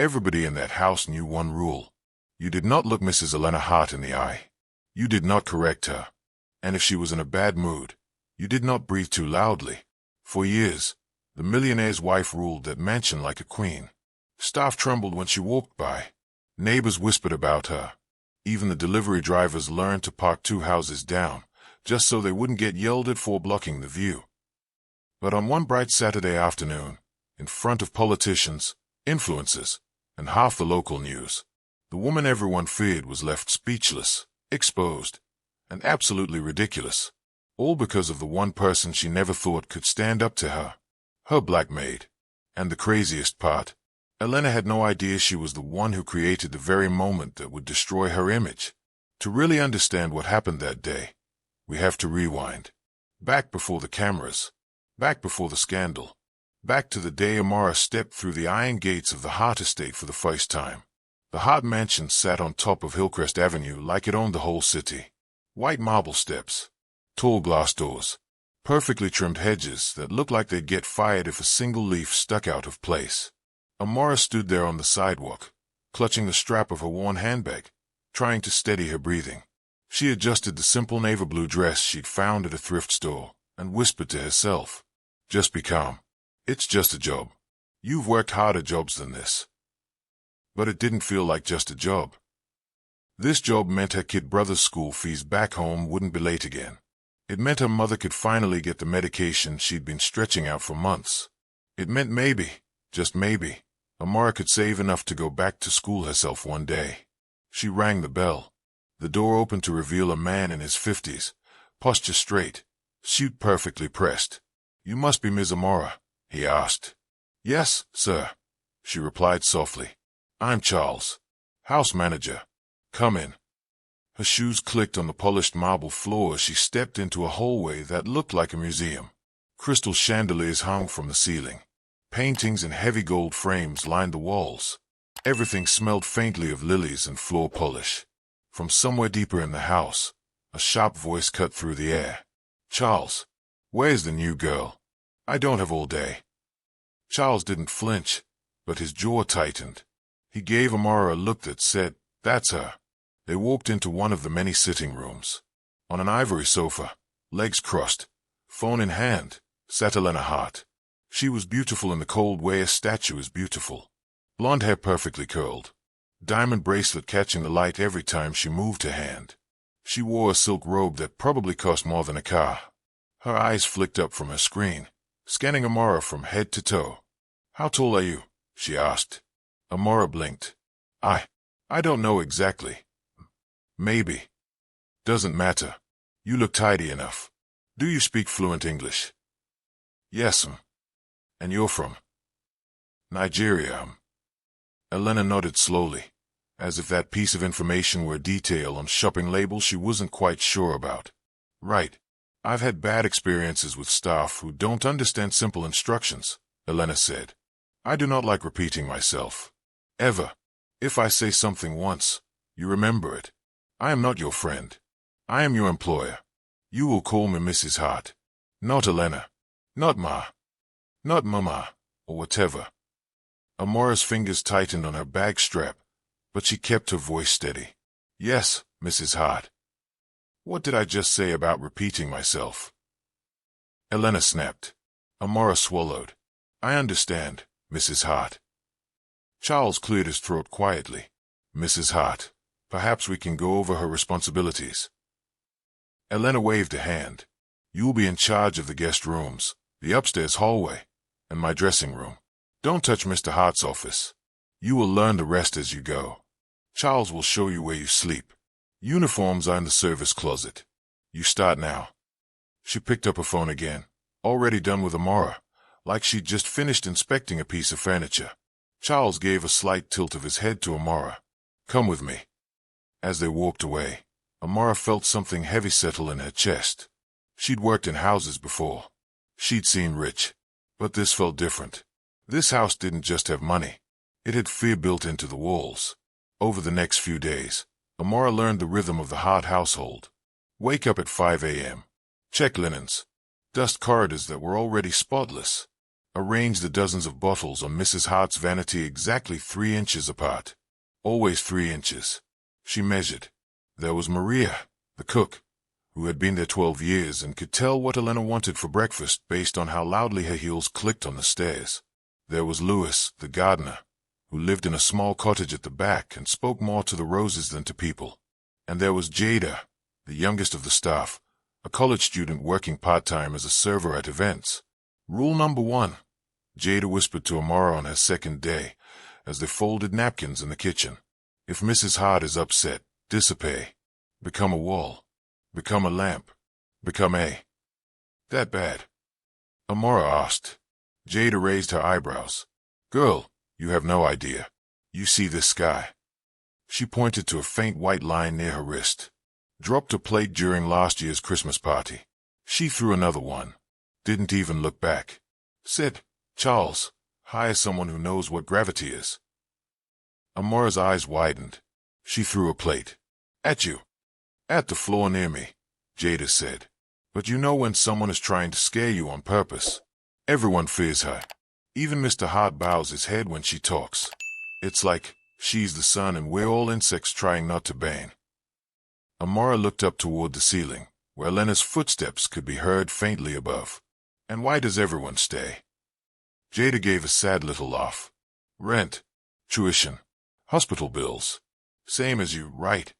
Everybody in that house knew one rule. You did not look Mrs. Elena Hart in the eye. You did not correct her. And if she was in a bad mood, you did not breathe too loudly. For years, the millionaire's wife ruled that mansion like a queen. Staff trembled when she walked by. Neighbors whispered about her. Even the delivery drivers learned to park 2 houses down, just so they wouldn't get yelled at for blocking the view. But on one bright Saturday afternoon, in front of politicians, influencers, and half the local news, the woman everyone feared was left speechless, exposed, and absolutely ridiculous, all because of the one person she never thought could stand up to her, her black maid. And the craziest part, Elena had no idea she was the one who created the very moment that would destroy her image. To really understand what happened that day, we have to rewind. Back before the cameras, back before the scandal, back to the day Amara stepped through the iron gates of the Hart estate for the first time. The Hart mansion sat on top of Hillcrest Avenue like it owned the whole city. White marble steps, tall glass doors, perfectly trimmed hedges that looked like they'd get fired if a single leaf stuck out of place. Amara stood there on the sidewalk, clutching the strap of her worn handbag, trying to steady her breathing. She adjusted the simple navy blue dress she'd found at a thrift store and whispered to herself, "Just be calm. It's just a job. You've worked harder jobs than this." But it didn't feel like just a job. This job meant her kid brother's school fees back home wouldn't be late again. It meant her mother could finally get the medication she'd been stretching out for months. It meant maybe, just maybe, Amara could save enough to go back to school herself one day. She rang the bell. The door opened to reveal a man in his 50s, posture straight, suit perfectly pressed. "You must be Ms. Amara," he asked. "Yes, sir," she replied softly. "I'm Charles, house manager. Come in." Her shoes clicked on the polished marble floor as she stepped into a hallway that looked like a museum. Crystal chandeliers hung from the ceiling. Paintings in heavy gold frames lined the walls. Everything smelled faintly of lilies and floor polish. From somewhere deeper in the house, a sharp voice cut through the air. "Charles, where's the new girl? I don't have all day." Charles didn't flinch, but his jaw tightened. He gave Amara a look that said, "That's her." They walked into one of the many sitting rooms. On an ivory sofa, legs crossed, phone in hand, sat Elena Hart. She was beautiful in the cold way a statue is beautiful. Blonde hair perfectly curled. Diamond bracelet catching the light every time she moved her hand. She wore a silk robe that probably cost more than a car. Her eyes flicked up from her screen, scanning Amara from head to toe. "How tall are you?" she asked. Amara blinked. I don't know exactly. Maybe. Doesn't matter. You look tidy enough. Do you speak fluent English?" "Yes, And you're from?" "Nigeria, Elena nodded slowly, as if that piece of information were a detail on shopping labels she wasn't quite sure about. "Right. I've had bad experiences with staff who don't understand simple instructions," Elena said. "I do not like repeating myself. Ever. If I say something once, you remember it. I am not your friend. I am your employer. You will call me Mrs. Hart. Not Elena. Not Ma. Not Mama, or whatever." Amara's fingers tightened on her bag strap, but she kept her voice steady. "Yes, Mrs. Hart." "What did I just say about repeating myself?" Elena snapped. Amara swallowed. "I understand, Mrs. Hart." Charles cleared his throat quietly. "Mrs. Hart, perhaps we can go over her responsibilities." Elena waved a hand. "You'll be in charge of the guest rooms, the upstairs hallway, and my dressing room. Don't touch Mr. Hart's office. You will learn the rest as you go. Charles will show you where you sleep. Uniforms are in the service closet. You start now." She picked up her phone again, already done with Amara, like she'd just finished inspecting a piece of furniture. Charles gave a slight tilt of his head to Amara. "Come with me." As they walked away, Amara felt something heavy settle in her chest. She'd worked in houses before. She'd seen rich. But this felt different. This house didn't just have money. It had fear built into the walls. Over the next few days, Amara learned the rhythm of the Hart household. Wake up at 5 a.m. Check linens. Dust corridors that were already spotless. arranged the dozens of bottles on Mrs. Hart's vanity exactly 3 inches apart. Always 3 inches. She measured. There was Maria, the cook, who had been there 12 years and could tell what Elena wanted for breakfast based on how loudly her heels clicked on the stairs. There was Louis, the gardener, who lived in a small cottage at the back and spoke more to the roses than to people. And there was Jada, the youngest of the staff, a college student working part-time as a server at events. Rule number 1, Jada whispered to Amara on her second day, as they folded napkins in the kitchen. If Mrs. Hart is upset, dissipate. Become a wall. Become a lamp. Become a... That bad? Amara asked. Jada raised her eyebrows. Girl, you have no idea. You see this sky? She pointed to a faint white line near her wrist. Dropped a plate during last year's Christmas party. She threw another one. Didn't even look back. Said, Charles, hire someone who knows what gravity is. Amara's eyes widened. She threw a plate. At you. At the floor near me, Jada said. But you know when someone is trying to scare you on purpose. Everyone fears her. Even Mr. Hart bows his head when she talks. It's like she's the sun and we're all insects trying not to bang. Amara looked up toward the ceiling, where Lena's footsteps could be heard faintly above. And why does everyone stay? Jada gave a sad little laugh. Rent, tuition, hospital bills. Same as you, right?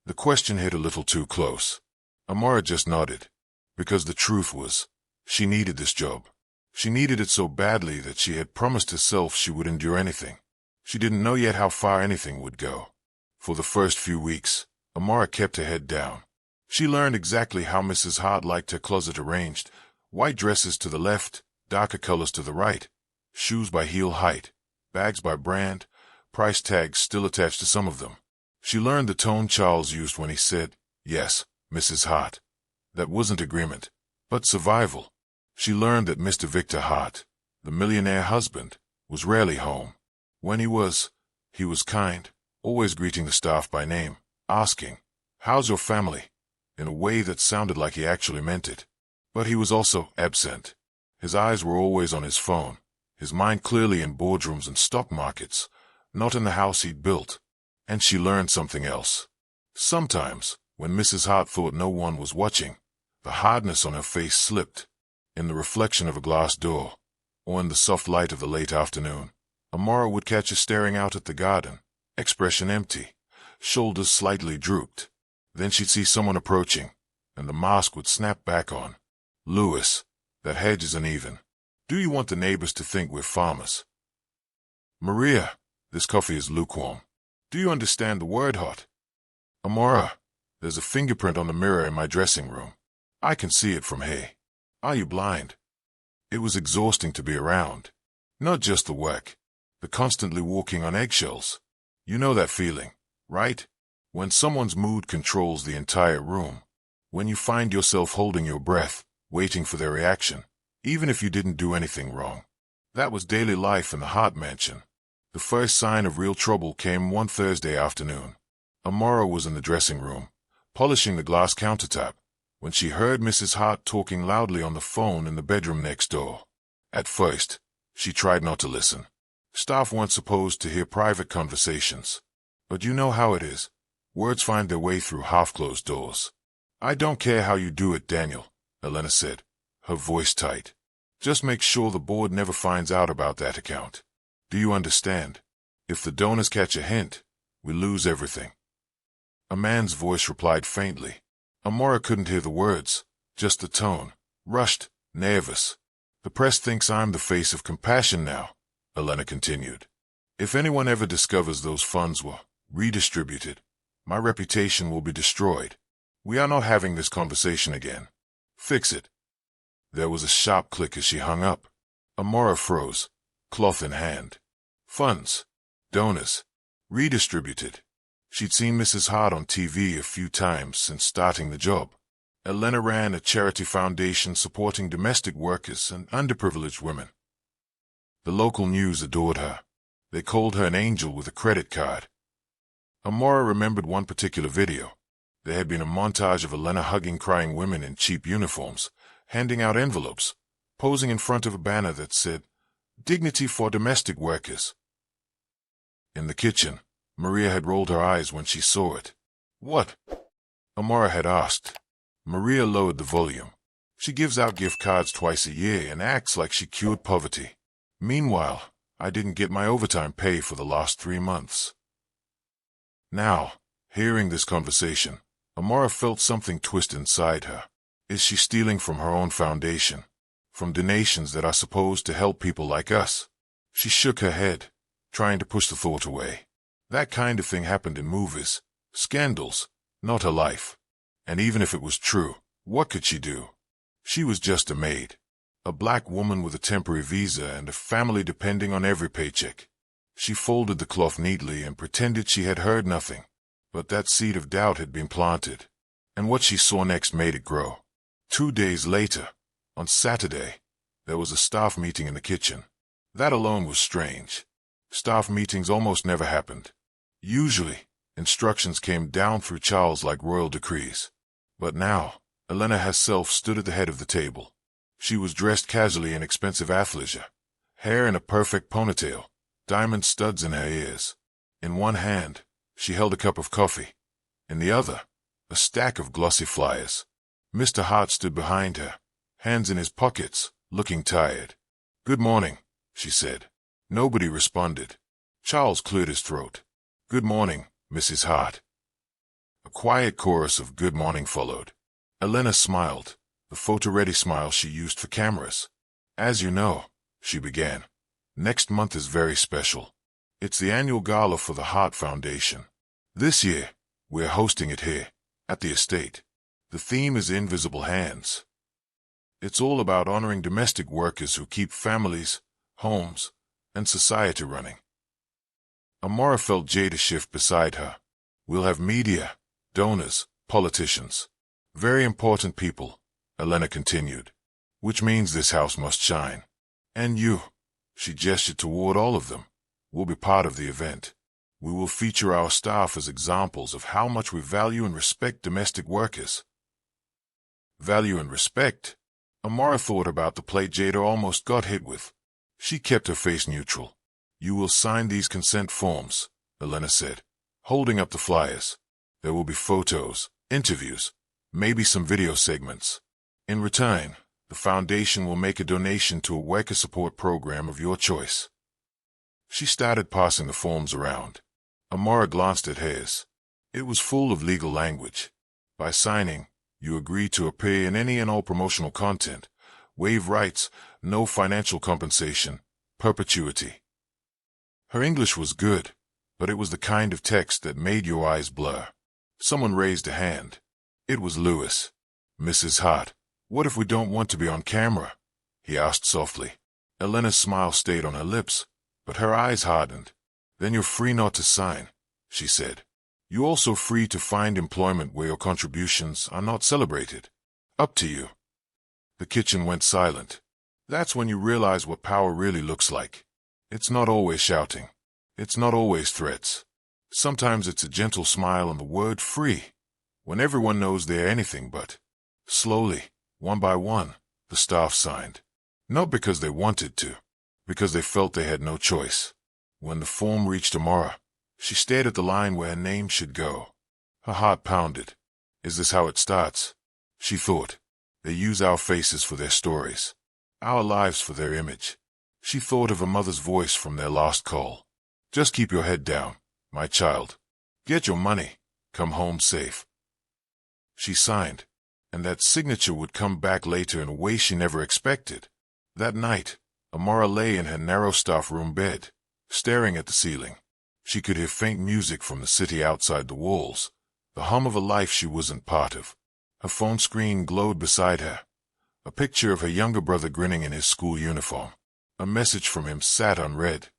The question hit a little too close. Amara just nodded, because the truth was, she needed this job. She needed it so badly that she had promised herself she would endure anything. She didn't know yet how far anything would go. For the first few weeks, Amara kept her head down. She learned exactly how Mrs. Hart liked her closet arranged. White dresses to the left, darker colors to the right, shoes by heel height, bags by brand, price tags still attached to some of them. She learned the tone Charles used when he said, yes, Mrs. Hart. That wasn't agreement, but survival. She learned that Mr. Victor Hart, the millionaire husband, was rarely home. When he was kind, always greeting the staff by name, asking, how's your family? In a way that sounded like he actually meant it. But he was also absent. His eyes were always on his phone, his mind clearly in boardrooms and stock markets, not in the house he'd built. And she learned something else. Sometimes, when Mrs. Hart thought no one was watching, the hardness on her face slipped. In the reflection of a glass door, or in the soft light of the late afternoon, Amara would catch her staring out at the garden, expression empty, shoulders slightly drooped. Then she'd see someone approaching, and the mask would snap back on. Louis, that hedge is uneven. Do you want the neighbors to think we're farmers? Maria, this coffee is lukewarm. Do you understand the word hot? Amara, there's a fingerprint on the mirror in my dressing room. I can see it from here. Are you blind? It was exhausting to be around. Not just the work, the constantly walking on eggshells. You know that feeling, right? When someone's mood controls the entire room. When you find yourself holding your breath, waiting for their reaction, even if you didn't do anything wrong. That was daily life in the Hart mansion. The first sign of real trouble came one Thursday afternoon. Amara was in the dressing room, polishing the glass countertop, when she heard Mrs. Hart talking loudly on the phone in the bedroom next door. At first, she tried not to listen. Staff weren't supposed to hear private conversations. But you know how it is. Words find their way through half-closed doors. I don't care how you do it, Daniel, Elena said, her voice tight. Just make sure the board never finds out about that account. Do you understand? If the donors catch a hint, we lose everything. A man's voice replied faintly. Amara couldn't hear the words, just the tone, rushed, nervous. The press thinks I'm the face of compassion now, Elena continued. If anyone ever discovers those funds were redistributed, my reputation will be destroyed. We are not having this conversation again. Fix it. There was a sharp click as she hung up. Amara froze, cloth in hand. Funds. Donors. Redistributed. She'd seen Mrs. Hart on TV a few times since starting the job. Elena ran a charity foundation supporting domestic workers and underprivileged women. The local news adored her. They called her an angel with a credit card. Amara remembered one particular video. There had been a montage of Elena hugging crying women in cheap uniforms, handing out envelopes, posing in front of a banner that said, "Dignity for Domestic Workers." In the kitchen, Maria had rolled her eyes when she saw it. "What?" Amara had asked. Maria lowered the volume. "She gives out gift cards twice a year and acts like she cured poverty. Meanwhile, I didn't get my overtime pay for the last 3 months." Now, hearing this conversation, Amara felt something twist inside her. Is she stealing from her own foundation? From donations that are supposed to help people like us? She shook her head, trying to push the thought away. That kind of thing happened in movies, scandals, not her life. And even if it was true, what could she do? She was just a maid, a black woman with a temporary visa and a family depending on every paycheck. She folded the cloth neatly and pretended she had heard nothing. But that seed of doubt had been planted, and what she saw next made it grow. 2 days later, on Saturday, there was a staff meeting in the kitchen. That alone was strange. Staff meetings almost never happened. Usually, instructions came down through Charles like royal decrees. But now, Elena herself stood at the head of the table. She was dressed casually in expensive athleisure, hair in a perfect ponytail, diamond studs in her ears. In one hand, she held a cup of coffee. In the other, a stack of glossy flyers. Mr. Hart stood behind her, hands in his pockets, looking tired. "Good morning," she said. Nobody responded. Charles cleared his throat. "Good morning, Mrs. Hart." A quiet chorus of good morning followed. Elena smiled, the photo-ready smile she used for cameras. "As you know," she began, "next month is very special. It's the annual gala for the Hart Foundation. This year, we're hosting it here, at the estate. The theme is Invisible Hands. It's all about honoring domestic workers who keep families, homes, and society running." Amara felt Jada shift beside her. "We'll have media, donors, politicians. Very important people," Elena continued. "Which means this house must shine. And you," she gestured toward all of them, "will be part of the event. We will feature our staff as examples of how much we value and respect domestic workers." Value and respect? Amara thought about the plate Jada almost got hit with. She kept her face neutral. "You will sign these consent forms," Elena said, holding up the flyers. "There will be photos, interviews, maybe some video segments. In return, the foundation will make a donation to a worker support program of your choice." She started passing the forms around. Amara glanced at hers. It was full of legal language. By signing, you agree to appear in any and all promotional content, waive rights, no financial compensation, perpetuity. Her English was good, but it was the kind of text that made your eyes blur. Someone raised a hand. It was Lewis. "Mrs. Hart, what if we don't want to be on camera?" he asked softly. Elena's smile stayed on her lips, but her eyes hardened. "Then you're free not to sign," she said. "You're also free to find employment where your contributions are not celebrated. Up to you." The kitchen went silent. That's when you realize what power really looks like. It's not always shouting. It's not always threats. Sometimes it's a gentle smile and the word free, when everyone knows they're anything but. Slowly, one by one, the staff signed. Not because they wanted to, because they felt they had no choice. When the form reached Amara, she stared at the line where her name should go. Her heart pounded. Is this how it starts? She thought. They use our faces for their stories, our lives for their image. She thought of her mother's voice from their last call. Just keep your head down, my child. Get your money. Come home safe. She signed, and that signature would come back later in a way she never expected. That night, Amara lay in her narrow staff room bed, staring at the ceiling. She could hear faint music from the city outside the walls, the hum of a life she wasn't part of. Her phone screen glowed beside her. A picture of her younger brother grinning in his school uniform. A message from him sat unread.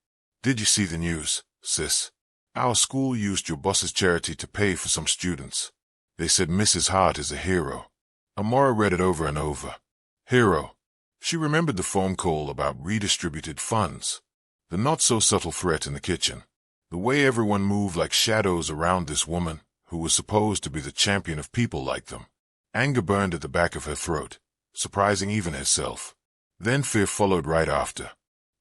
Did you see the news, sis? Our school used your boss's charity to pay for some students. They said Mrs. Hart is a hero. Amara read it over and over. Hero. She remembered the phone call about redistributed funds. The not-so-subtle threat in the kitchen. The way everyone moved like shadows around this woman, who was supposed to be the champion of people like them. Anger burned at the back of her throat, surprising even herself. Then fear followed right after.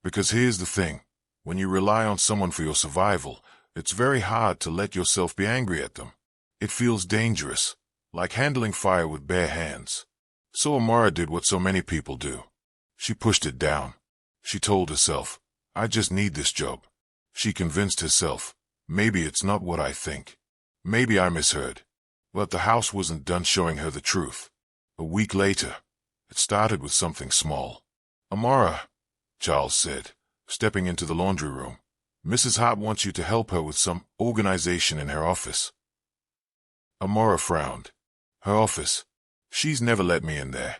Because here's the thing, when you rely on someone for your survival, it's very hard to let yourself be angry at them. It feels dangerous, like handling fire with bare hands. So Amara did what so many people do. She pushed it down. She told herself, I just need this job. She convinced herself, maybe it's not what I think. Maybe I misheard. But the house wasn't done showing her the truth. A week later, it started with something small. Amara, Charles said, stepping into the laundry room, Mrs. Hart wants you to help her with some organization in her office. Amara frowned. Her office? She's never let me in there.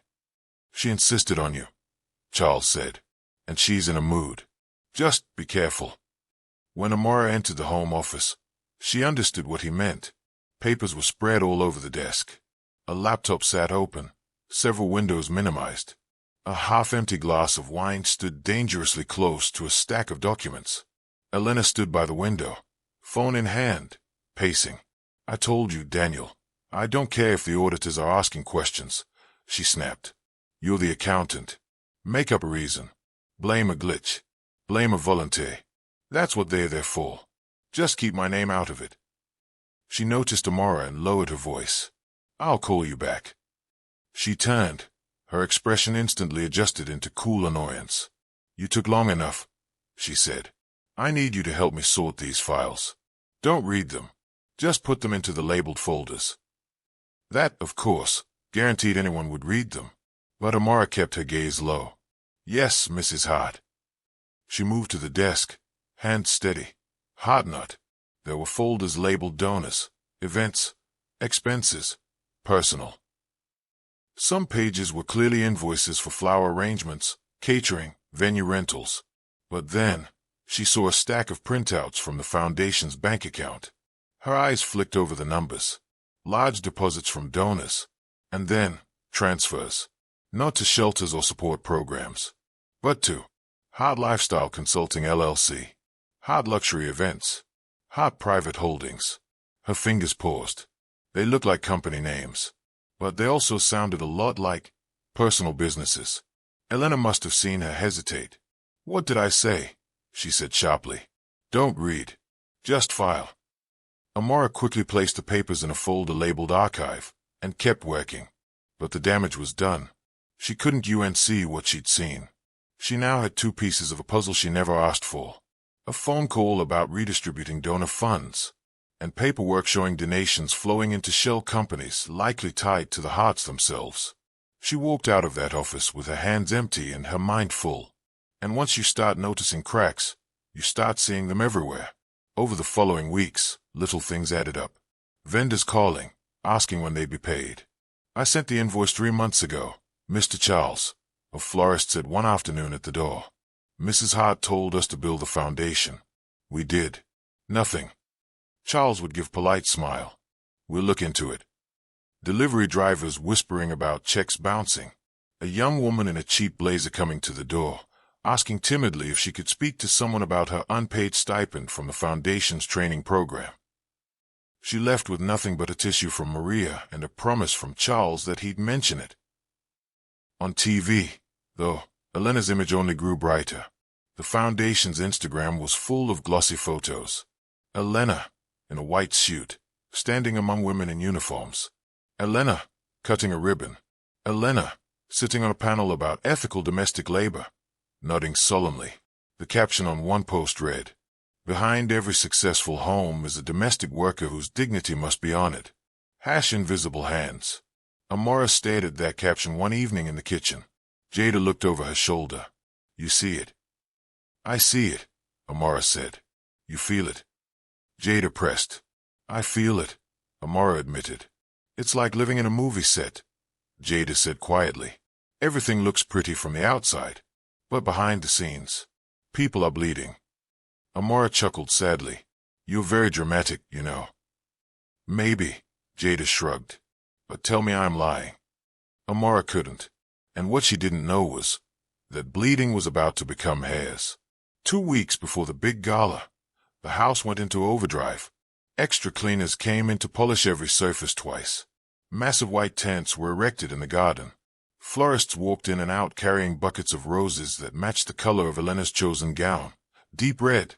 She insisted on you, Charles said, and she's in a mood. Just be careful. When Amara entered the home office, she understood what he meant. Papers were spread all over the desk. A laptop sat open, several windows minimized. A half-empty glass of wine stood dangerously close to a stack of documents. Elena stood by the window, phone in hand, pacing. I told you, Daniel. I don't care if the auditors are asking questions, she snapped. You're the accountant. Make up a reason. Blame a glitch. Blame a volunteer. That's what they're there for. Just keep my name out of it. She noticed Amara and lowered her voice. I'll call you back. She turned. Her expression instantly adjusted into cool annoyance. You took long enough, she said. I need you to help me sort these files. Don't read them. Just put them into the labeled folders. That, of course, guaranteed anyone would read them. But Amara kept her gaze low. Yes, Mrs. Hart. She moved to the desk, hand steady. Hot nut. There were folders labeled donors, events, expenses, personal. Some pages were clearly invoices for flower arrangements, catering, venue rentals. But then, she saw a stack of printouts from the foundation's bank account. Her eyes flicked over the numbers. Large deposits from donors. And then, transfers. Not to shelters or support programs, but to Hart Lifestyle Consulting LLC, Hart Luxury Events, Hart Private Holdings. Her fingers paused. They looked like company names, but they also sounded a lot like personal businesses. Elena must have seen her hesitate. What did I say? She said sharply. Don't read. Just file. Amara quickly placed the papers in a folder labeled archive and kept working. But the damage was done. She couldn't unsee what she'd seen. She now had two pieces of a puzzle she never asked for. A phone call about redistributing donor funds, and paperwork showing donations flowing into shell companies likely tied to the Harts themselves. She walked out of that office with her hands empty and her mind full. And once you start noticing cracks, you start seeing them everywhere. Over the following weeks, little things added up. Vendors calling, asking when they'd be paid. I sent the invoice 3 months ago, Mr. Charles, a florist said one afternoon at the door. Mrs. Hart told us to build the foundation. We did. Nothing. Charles would give polite smile. We'll look into it. Delivery drivers whispering about checks bouncing. A young woman in a cheap blazer coming to the door, asking timidly if she could speak to someone about her unpaid stipend from the foundation's training program. She left with nothing but a tissue from Maria and a promise from Charles that he'd mention it. On TV, though, Elena's image only grew brighter. The foundation's Instagram was full of glossy photos. Elena, in a white suit, standing among women in uniforms. Elena, cutting a ribbon. Elena, sitting on a panel about ethical domestic labor, nodding solemnly. The caption on one post read, "Behind every successful home is a domestic worker whose dignity must be honored." Invisible hands. Amara stared at that caption one evening in the kitchen. Jada looked over her shoulder. You see it? I see it, Amara said. You feel it? Jada pressed. I feel it, Amara admitted. It's like living in a movie set, Jada said quietly. Everything looks pretty from the outside, but behind the scenes, people are bleeding. Amara chuckled sadly. You're very dramatic, you know. Maybe, Jada shrugged. But tell me I'm lying. Amara couldn't. And what she didn't know was that bleeding was about to become hers. 2 weeks before the big gala, the house went into overdrive. Extra cleaners came in to polish every surface twice. Massive white tents were erected in the garden. Florists walked in and out carrying buckets of roses that matched the color of Elena's chosen gown. Deep red.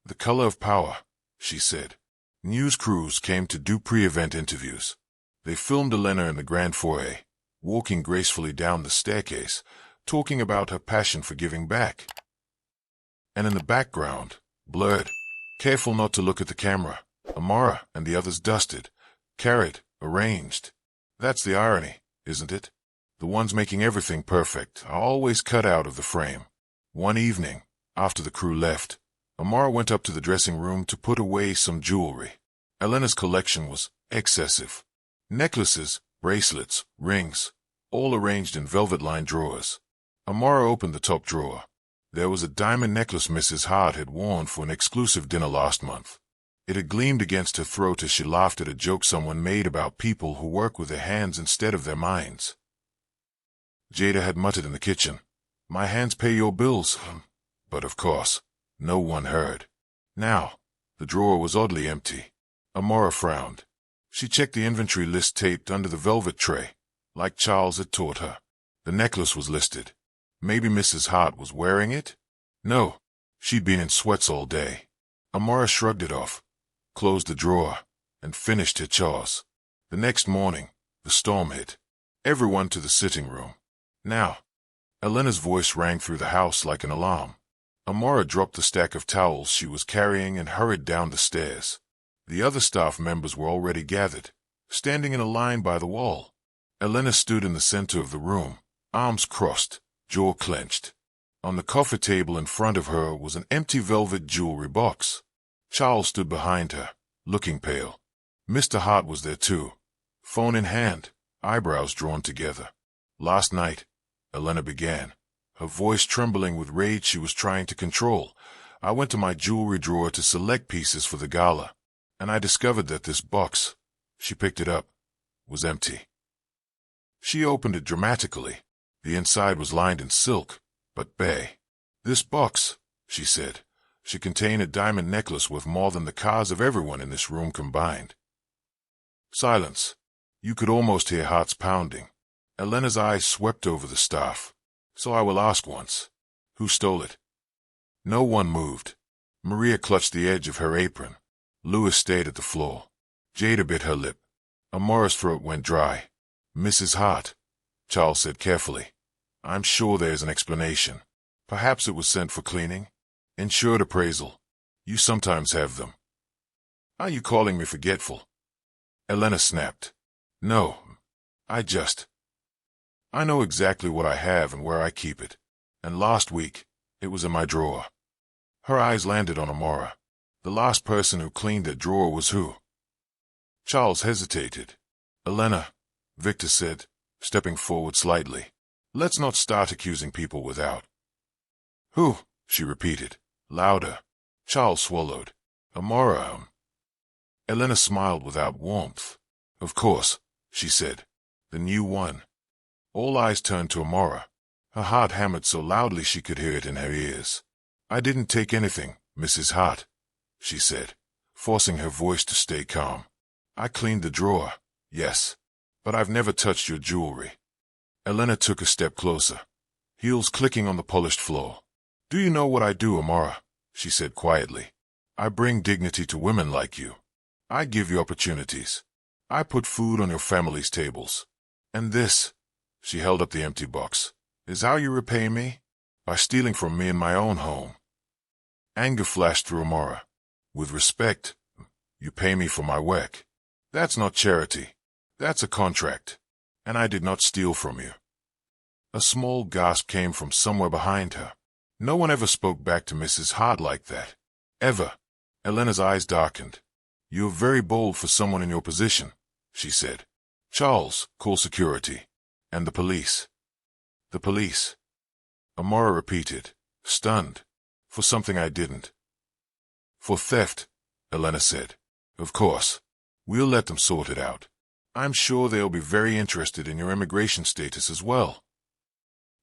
The color of power, she said. News crews came to do pre-event interviews. They filmed Elena in the grand foyer, walking gracefully down the staircase, talking about her passion for giving back. And in the background, blurred, careful not to look at the camera, Amara and the others dusted, carried, arranged. That's the irony, isn't it? The ones making everything perfect are always cut out of the frame. One evening, after the crew left, Amara went up to the dressing room to put away some jewelry. Elena's collection was excessive. Necklaces, bracelets, rings, all arranged in velvet-lined drawers. Amara opened the top drawer. There was a diamond necklace Mrs. Hart had worn for an exclusive dinner last month. It had gleamed against her throat as she laughed at a joke someone made about people who work with their hands instead of their minds. Jada had muttered in the kitchen, "My hands pay your bills," but of course, no one heard. Now, the drawer was oddly empty. Amara frowned. She checked the inventory list taped under the velvet tray, like Charles had taught her. The necklace was listed. Maybe Mrs. Hart was wearing it? No, she'd been in sweats all day. Amara shrugged it off, closed the drawer, and finished her chores. The next morning, the storm hit. Everyone to the sitting room. Now, Elena's voice rang through the house like an alarm. Amara dropped the stack of towels she was carrying and hurried down the stairs. The other staff members were already gathered, standing in a line by the wall. Elena stood in the center of the room, arms crossed, jaw clenched. On the coffee table in front of her was an empty velvet jewelry box. Charles stood behind her, looking pale. Mr. Hart was there too, phone in hand, eyebrows drawn together. "Last night," Elena began, her voice trembling with rage she was trying to control, "I went to my jewelry drawer to select pieces for the gala, and I discovered that this box," she picked it up, "was empty." She opened it dramatically. The inside was lined in silk, but bay. "This box," she said, "should contain a diamond necklace worth more than the cars of everyone in this room combined." Silence. You could almost hear hearts pounding. Elena's eyes swept over the staff. "So I will ask once. Who stole it?" No one moved. Maria clutched the edge of her apron. Louis stayed at the floor. Jada bit her lip. Amara's throat went dry. "Mrs. Hart," Charles said carefully, "I'm sure there's an explanation. Perhaps it was sent for cleaning. Insured appraisal. You sometimes have them." "Are you calling me forgetful?" Elena snapped. "No, I know exactly what I have and where I keep it. And last week, it was in my drawer." Her eyes landed on Amara. The last person who cleaned that drawer was who? Charles hesitated. "Elena," Victor said, stepping forward slightly, "let's not start accusing people without." "Who?" she repeated, louder. Charles swallowed. "Amara." Elena smiled without warmth. "Of course," she said. "The new one." All eyes turned to Amara. Her heart hammered so loudly she could hear it in her ears. "I didn't take anything, Mrs. Hart," she said, forcing her voice to stay calm. "I cleaned the drawer, yes, but I've never touched your jewelry." Elena took a step closer, heels clicking on the polished floor. "Do you know what I do, Amara?" she said quietly. "I bring dignity to women like you. I give you opportunities. I put food on your family's tables. And this," she held up the empty box, "is how you repay me? By stealing from me in my own home." Anger flashed through Amara. "With respect, you pay me for my work. That's not charity. That's a contract. And I did not steal from you." A small gasp came from somewhere behind her. No one ever spoke back to Mrs. Hart like that. Ever. Elena's eyes darkened. "You're very bold for someone in your position," she said. "Charles, call security. And the police." "The police?" Amara repeated, stunned. "For something I didn't." "For theft," Elena said. "Of course. We'll let them sort it out. I'm sure they'll be very interested in your immigration status as well."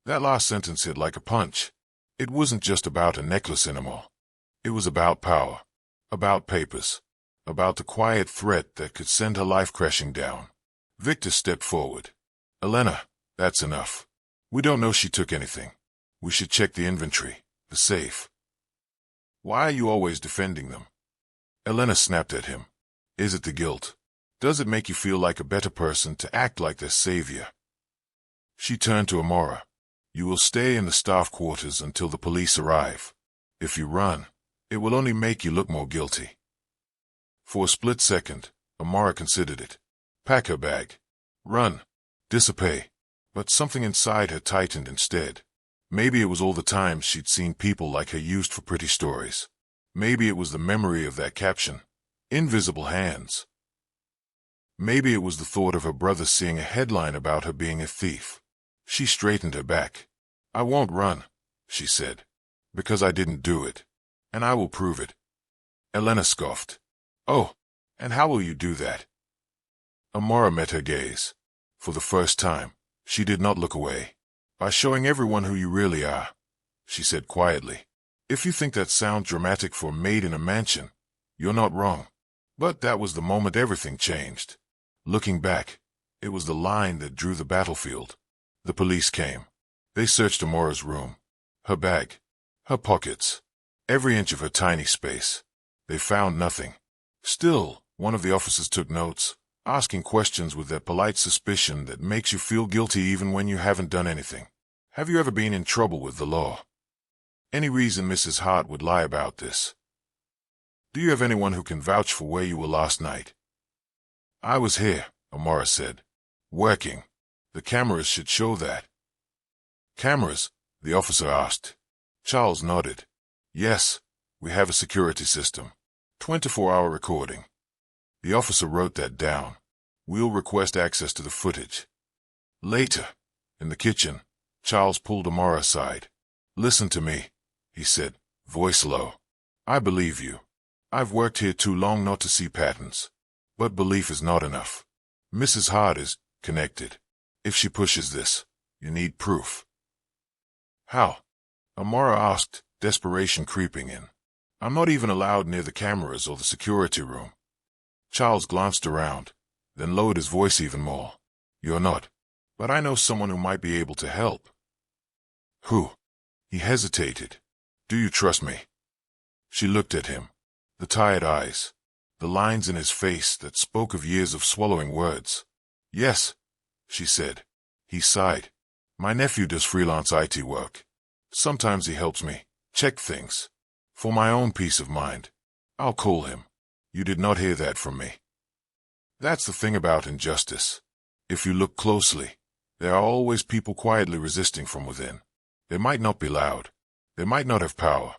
That last sentence hit like a punch. It wasn't just about a necklace anymore. It was about power, about papers, about the quiet threat that could send her life crashing down. Victor stepped forward. "Elena, That's enough. We don't know she took anything. We should check the inventory, the safe. Why are you always defending them? Elena snapped at him. Is it the guilt? Does it make you feel like a better person to act like their savior? She turned to Amara. You will stay in the staff quarters until the police arrive. If you run, it will only make you look more guilty. For a split second, Amara considered it. Pack her bag. Run. Dissipate. But something inside her tightened instead. Maybe it was all the times she'd seen people like her used for pretty stories. Maybe it was the memory of that caption, Invisible Hands. Maybe it was the thought of her brother seeing a headline about her being a thief. She straightened her back. I won't run, she said, because I didn't do it. And I will prove it. Elena scoffed. Oh, and how will you do that? Amara met her gaze. For the first time, she did not look away. By showing everyone who you really are, she said quietly. If you think that sounds dramatic for a maid in a mansion, you're not wrong. But that was the moment everything changed. Looking back, it was the line that drew the battlefield. The police came. They searched Amara's room, her bag, her pockets, every inch of her tiny space. They found nothing. Still, one of the officers took notes, asking questions with that polite suspicion that makes you feel guilty even when you haven't done anything. Have you ever been in trouble with the law? Any reason Mrs. Hart would lie about this? Do you have anyone who can vouch for where you were last night? I was here, Amara said. Working. The cameras should show that. Cameras? The officer asked. Charles nodded. Yes, we have a security system. 24-hour recording. The officer wrote that down. We'll request access to the footage. Later, in the kitchen, Charles pulled Amara aside. Listen to me, he said, voice low. I believe you. I've worked here too long not to see patterns. But belief is not enough. Mrs. Hart is connected. If she pushes this, you need proof. How? Amara asked, desperation creeping in. I'm not even allowed near the cameras or the security room. Charles glanced around, then lowered his voice even more. You're not. But I know someone who might be able to help. Who? He hesitated. Do you trust me? She looked at him. The tired eyes. The lines in his face that spoke of years of swallowing words. Yes, she said. He sighed. My nephew does freelance IT work. Sometimes he helps me check things. For my own peace of mind. I'll call him. You did not hear that from me. That's the thing about injustice. If you look closely, there are always people quietly resisting from within. They might not be loud. They might not have power.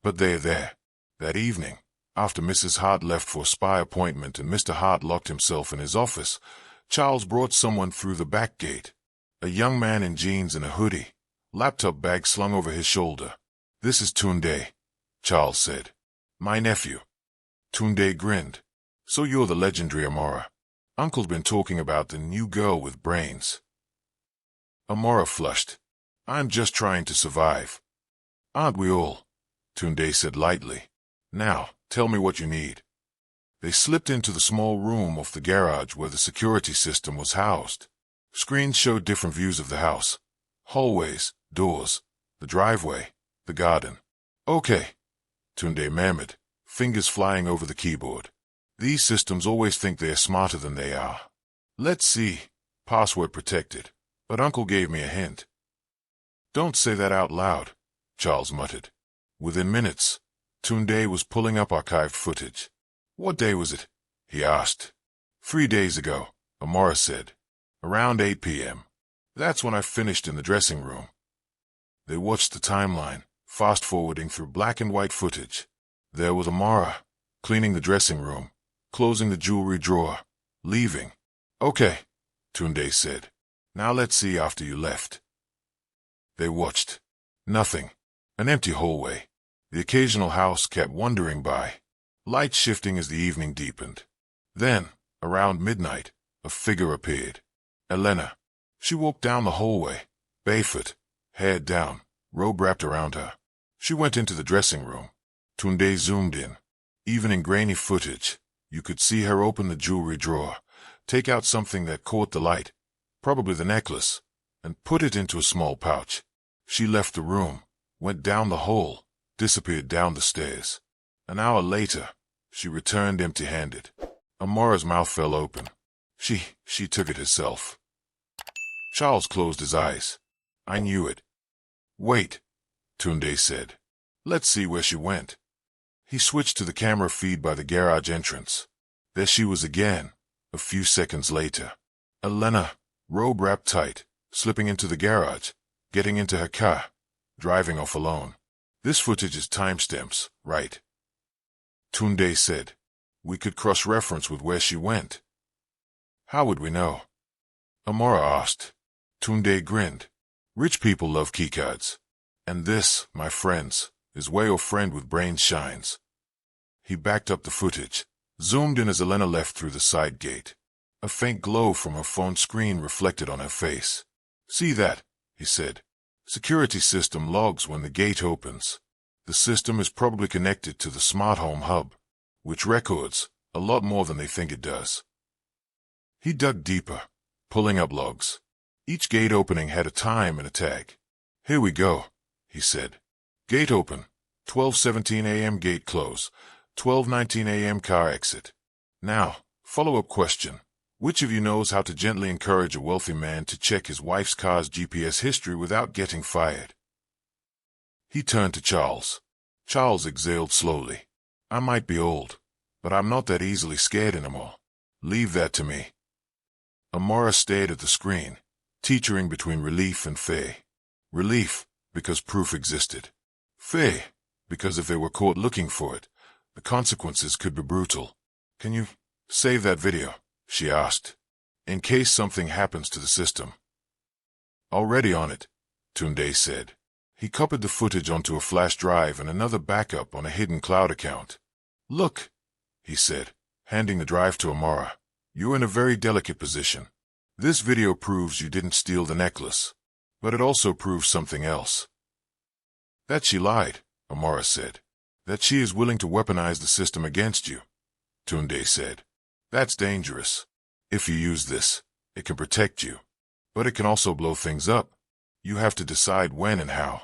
But they are there. That evening, after Mrs. Hart left for a spy appointment and Mr. Hart locked himself in his office, Charles brought someone through the back gate. A young man in jeans and a hoodie, laptop bag slung over his shoulder. This is Tunde, Charles said. My nephew. Tunde grinned. So you're the legendary Amara. Uncle's been talking about the new girl with brains. Amara flushed. I'm just trying to survive. Aren't we all? Tunde said lightly. Now, tell me what you need. They slipped into the small room off the garage where the security system was housed. Screens showed different views of the house. Hallways, doors, the driveway, the garden. Okay, Tunde murmured, fingers flying over the keyboard. These systems always think they are smarter than they are. Let's see. Password protected. But Uncle gave me a hint. Don't say that out loud, Charles muttered. Within minutes, Tunde was pulling up archived footage. What day was it? He asked. 3 days ago, Amara said. Around 8 p.m. That's when I finished in the dressing room. They watched the timeline, fast-forwarding through black and white footage. There was Amara, cleaning the dressing room, closing the jewelry drawer, leaving. Okay, Tunde said. Now let's see after you left. They watched. Nothing. An empty hallway. The occasional house kept wandering by. Lights shifting as the evening deepened. Then, around midnight, a figure appeared. Elena. She walked down the hallway, barefoot, hair down, robe wrapped around her. She went into the dressing room. Tunde zoomed in. Even in grainy footage, you could see her open the jewelry drawer, take out something that caught the light, probably the necklace, and put it into a small pouch. She left the room, went down the hall, disappeared down the stairs. An hour later, she returned empty-handed. Amara's mouth fell open. She took it herself. Charles closed his eyes. I knew it. Wait, Tunde said. Let's see where she went. He switched to the camera feed by the garage entrance. There she was again, a few seconds later. Elena, robe wrapped tight, slipping into the garage, getting into her car, driving off alone. This footage is timestamps, right? Tunde said. We could cross-reference with where she went. How would we know? Amara asked. Tunde grinned. Rich people love keycards. And this, my friends, is where your friend with brains shines. He backed up the footage, zoomed in as Elena left through the side gate. A faint glow from her phone screen reflected on her face. See that, he said. Security system logs when the gate opens. The system is probably connected to the smart home hub, which records a lot more than they think it does. He dug deeper, pulling up logs. Each gate opening had a time and a tag. Here we go, he said. Gate open, 12:17 a.m. Gate close, 12:19 a.m. car exit. Now, follow-up question. Which of you knows how to gently encourage a wealthy man to check his wife's car's GPS history without getting fired? He turned to Charles. Charles exhaled slowly. I might be old, but I'm not that easily scared anymore. Leave that to me. Amara stared at the screen, teetering between relief and fear. Relief, because proof existed. Fear, because if they were caught looking for it, the consequences could be brutal. Can you save that video? She asked. In case something happens to the system. Already on it, Tunde said. He copied the footage onto a flash drive and another backup on a hidden cloud account. Look, he said, handing the drive to Amara. You're in a very delicate position. This video proves you didn't steal the necklace, but it also proves something else. That she lied, Amara said. That she is willing to weaponize the system against you, Tunde said. That's dangerous. If you use this, it can protect you, but it can also blow things up. You have to decide when and how.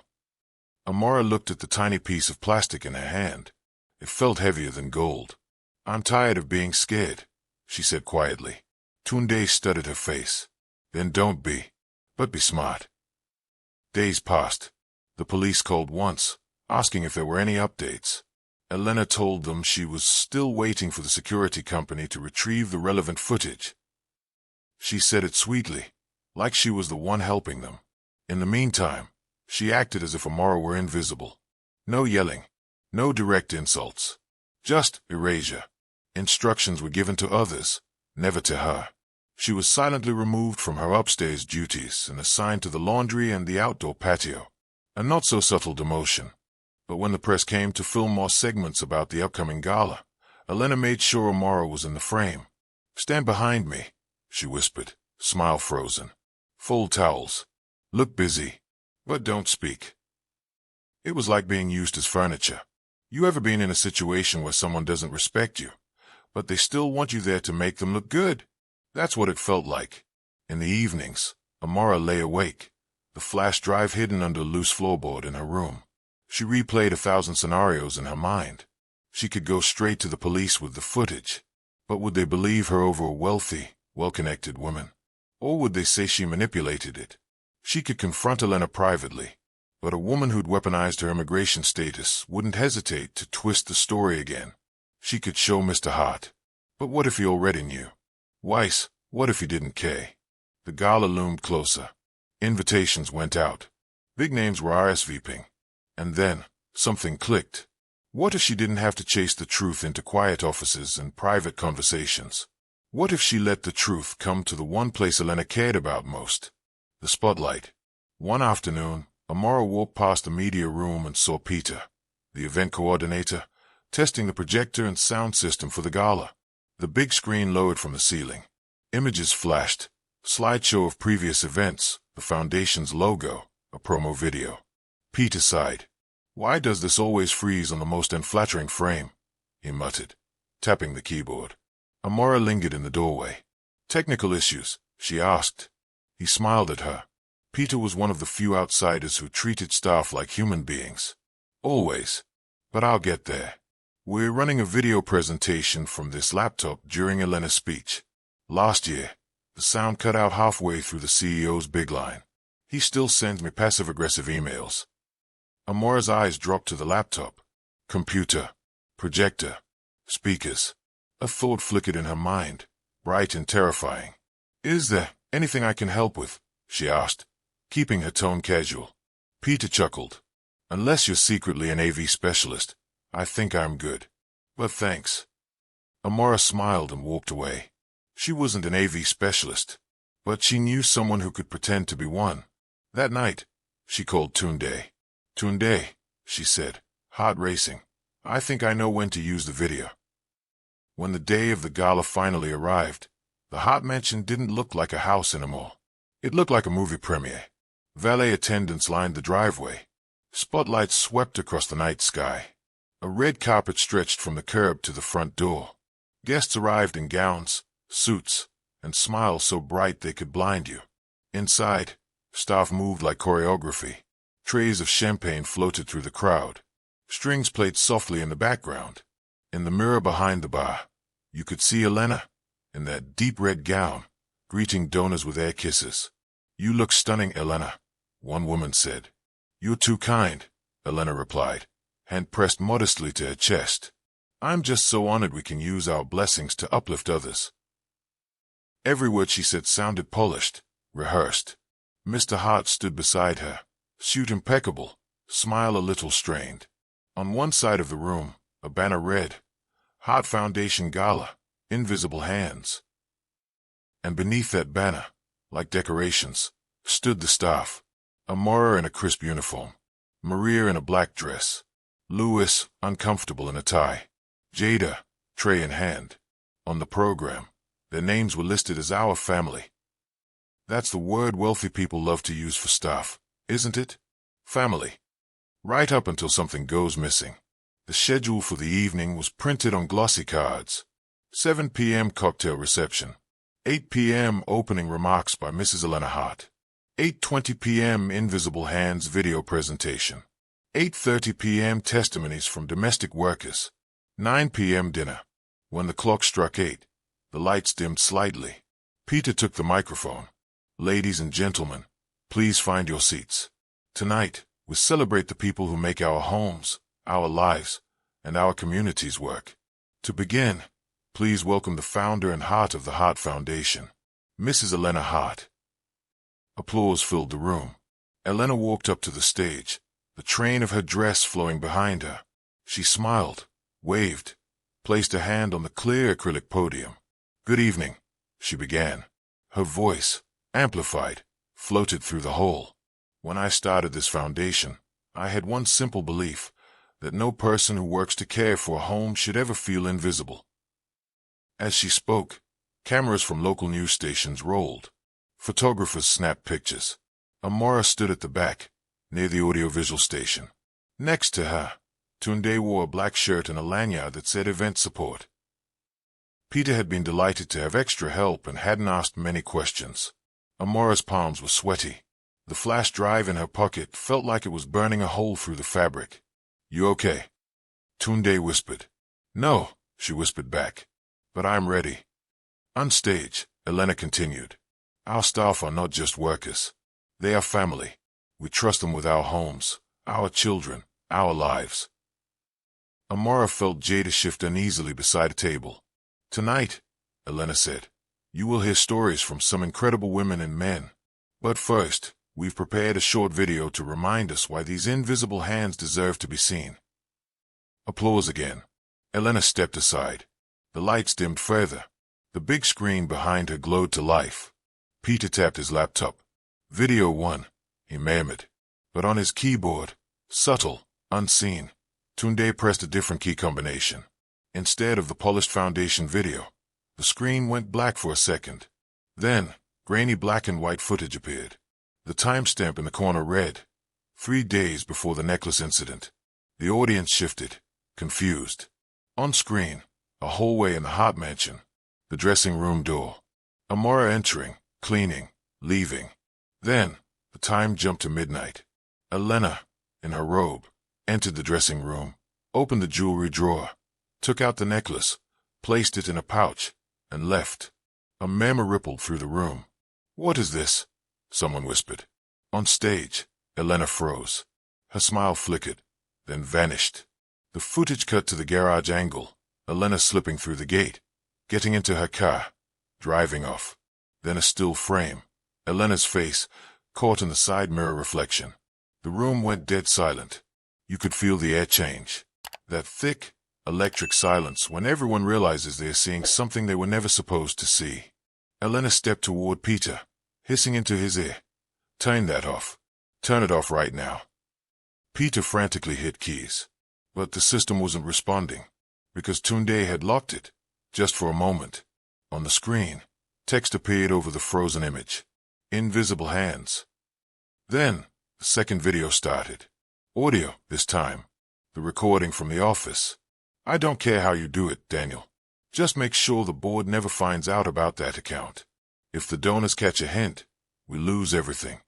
Amara looked at the tiny piece of plastic in her hand. It felt heavier than gold. I'm tired of being scared, she said quietly. Tunde studied her face. Then don't be, but be smart. Days passed. The police called once, asking if there were any updates. Elena told them she was still waiting for the security company to retrieve the relevant footage. She said it sweetly, like she was the one helping them. In the meantime, she acted as if Amara were invisible. No yelling, no direct insults, just erasure. Instructions were given to others, never to her. She was silently removed from her upstairs duties and assigned to the laundry and the outdoor patio. A not-so-subtle demotion. But when the press came to film more segments about the upcoming gala, Elena made sure Amara was in the frame. Stand behind me, she whispered, smile frozen. Fold towels. Look busy, but don't speak. It was like being used as furniture. You ever been in a situation where someone doesn't respect you, but they still want you there to make them look good? That's what it felt like. In the evenings, Amara lay awake, the flash drive hidden under a loose floorboard in her room. She replayed 1,000 scenarios in her mind. She could go straight to the police with the footage, but would they believe her over a wealthy, well-connected woman? Or would they say she manipulated it? She could confront Elena privately, but a woman who'd weaponized her immigration status wouldn't hesitate to twist the story again. She could show Mr. Hart. But what if he already knew? Weiss, what if he didn't care? The gala loomed closer. Invitations went out. Big names were RSVPing. And then, something clicked. What if she didn't have to chase the truth into quiet offices and private conversations? What if she let the truth come to the one place Elena cared about most? The spotlight. One afternoon, Amara walked past the media room and saw Peter, the event coordinator, testing the projector and sound system for the gala. The big screen lowered from the ceiling. Images flashed. Slideshow of previous events, the foundation's logo, a promo video. Peter sighed. Why does this always freeze on the most unflattering frame? He muttered, tapping the keyboard. Amara lingered in the doorway. Technical issues, she asked. He smiled at her. Peter was one of the few outsiders who treated staff like human beings. Always. But I'll get there. We're running a video presentation from this laptop during Elena's speech. Last year, the sound cut out halfway through the CEO's big line. He still sends me passive-aggressive emails. Amara's eyes dropped to the laptop. Computer. Projector. Speakers. A thought flickered in her mind, bright and terrifying. Is there anything I can help with? She asked, keeping her tone casual. Peter chuckled. Unless you're secretly an AV specialist, I think I'm good. But thanks. Amara smiled and walked away. She wasn't an AV specialist, but she knew someone who could pretend to be one. That night, she called Tunde. Tunde, she said, heart racing. I think I know when to use the video. When the day of the gala finally arrived, the hot mansion didn't look like a house anymore. It looked like a movie premiere. Valet attendants lined the driveway. Spotlights swept across the night sky. A red carpet stretched from the curb to the front door. Guests arrived in gowns, suits, and smiles so bright they could blind you. Inside, staff moved like choreography. Trays of champagne floated through the crowd. Strings played softly in the background. In the mirror behind the bar, you could see Elena, in that deep red gown, greeting donors with air kisses. You look stunning, Elena, one woman said. You're too kind, Elena replied, hand pressed modestly to her chest. I'm just so honored we can use our blessings to uplift others. Every word she said sounded polished, rehearsed. Mr. Hart stood beside her, suit impeccable, smile a little strained. On one side of the room, a banner read, Hart Foundation Gala, Invisible Hands. And beneath that banner, like decorations, stood the staff. Amara in a crisp uniform, Maria in a black dress, Louis, uncomfortable in a tie, Jada, tray in hand. On the program, their names were listed as our family. That's the word wealthy people love to use for staff, isn't it? Family. Right up until something goes missing. The schedule for the evening was printed on glossy cards. 7 p.m. cocktail reception. 8 p.m. opening remarks by Mrs. Elena Hart. 8:20 p.m. Invisible Hands video presentation. 8:30 p.m. testimonies from domestic workers. 9 p.m. dinner. When the clock struck 8, the lights dimmed slightly. Peter took the microphone. Ladies and gentlemen, please find your seats. Tonight, we celebrate the people who make our homes, our lives, and our communities work. To begin, please welcome the founder and heart of the Hart Foundation, Mrs. Elena Hart. Applause filled the room. Elena walked up to the stage, the train of her dress flowing behind her. She smiled, waved, placed a hand on the clear acrylic podium. Good evening, she began. Her voice, amplified, floated through the hall. When I started this foundation, I had one simple belief, that no person who works to care for a home should ever feel invisible. As she spoke, cameras from local news stations rolled. Photographers snapped pictures. Amara stood at the back, near the audiovisual station. Next to her, Tunde wore a black shirt and a lanyard that said event support. Peter had been delighted to have extra help and hadn't asked many questions. Amara's palms were sweaty. The flash drive in her pocket felt like it was burning a hole through the fabric. You okay? Tunde whispered. No, she whispered back. But I'm ready. On stage, Elena continued. Our staff are not just workers. They are family. We trust them with our homes, our children, our lives. Amara felt Jada shift uneasily beside a table. Tonight, Elena said, you will hear stories from some incredible women and men. But first, we've prepared a short video to remind us why these invisible hands deserve to be seen. Applause again. Elena stepped aside. The lights dimmed further. The big screen behind her glowed to life. Peter tapped his laptop. Video 1, he murmured. But on his keyboard, subtle, unseen, Tunde pressed a different key combination. Instead of the polished foundation video, the screen went black for a second. Then, grainy black and white footage appeared. The timestamp in the corner read, 3 days before the necklace incident. The audience shifted, confused. On screen, a hallway in the Hart mansion. The dressing room door. Amara entering, cleaning, leaving. Then, The time jumped to midnight. Elena, in her robe, entered the dressing room, opened the jewelry drawer, took out the necklace, placed it in a pouch, and left. A murmur rippled through the room. "What is this?" someone whispered. On stage, Elena froze. Her smile flickered, then vanished. The footage cut to the garage angle, Elena slipping through the gate, getting into her car, driving off. Then a still frame, Elena's face, caught in the side mirror reflection. The room went dead silent. You could feel the air change. That thick, electric silence when everyone realizes they are seeing something they were never supposed to see. Elena stepped toward Peter, hissing into his ear. "Turn that off. Turn it off right now." Peter frantically hit keys. But the system wasn't responding, because Tunde had locked it, just for a moment. On the screen, text appeared over the frozen image. Invisible hands. Then, the second video started. Audio, this time. The recording from the office. "I don't care how you do it, Daniel. Just make sure the board never finds out about that account. If the donors catch a hint, we lose everything."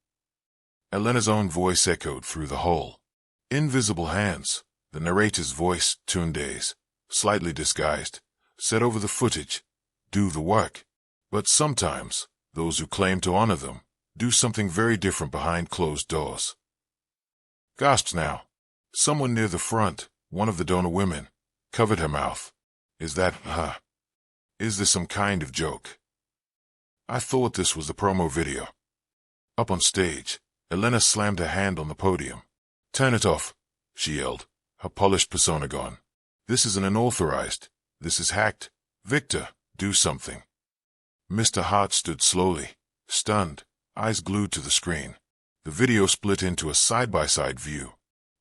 Elena's own voice echoed through the hole. Invisible hands. The narrator's voice, Tunde's, slightly disguised, said over the footage, "Do the work." But sometimes, those who claim to honor them do something very different behind closed doors. Gasps now. Someone near the front, one of the donor women, covered her mouth. "Is that, Is this some kind of joke?" I thought this was the promo video. Up on stage, Elena slammed her hand on the podium. "Turn it off," she yelled, her polished persona gone. "This isn't unauthorized. This is hacked. Victor, do something." Mr. Hart stood slowly, stunned, eyes glued to the screen. The video split into a side-by-side view.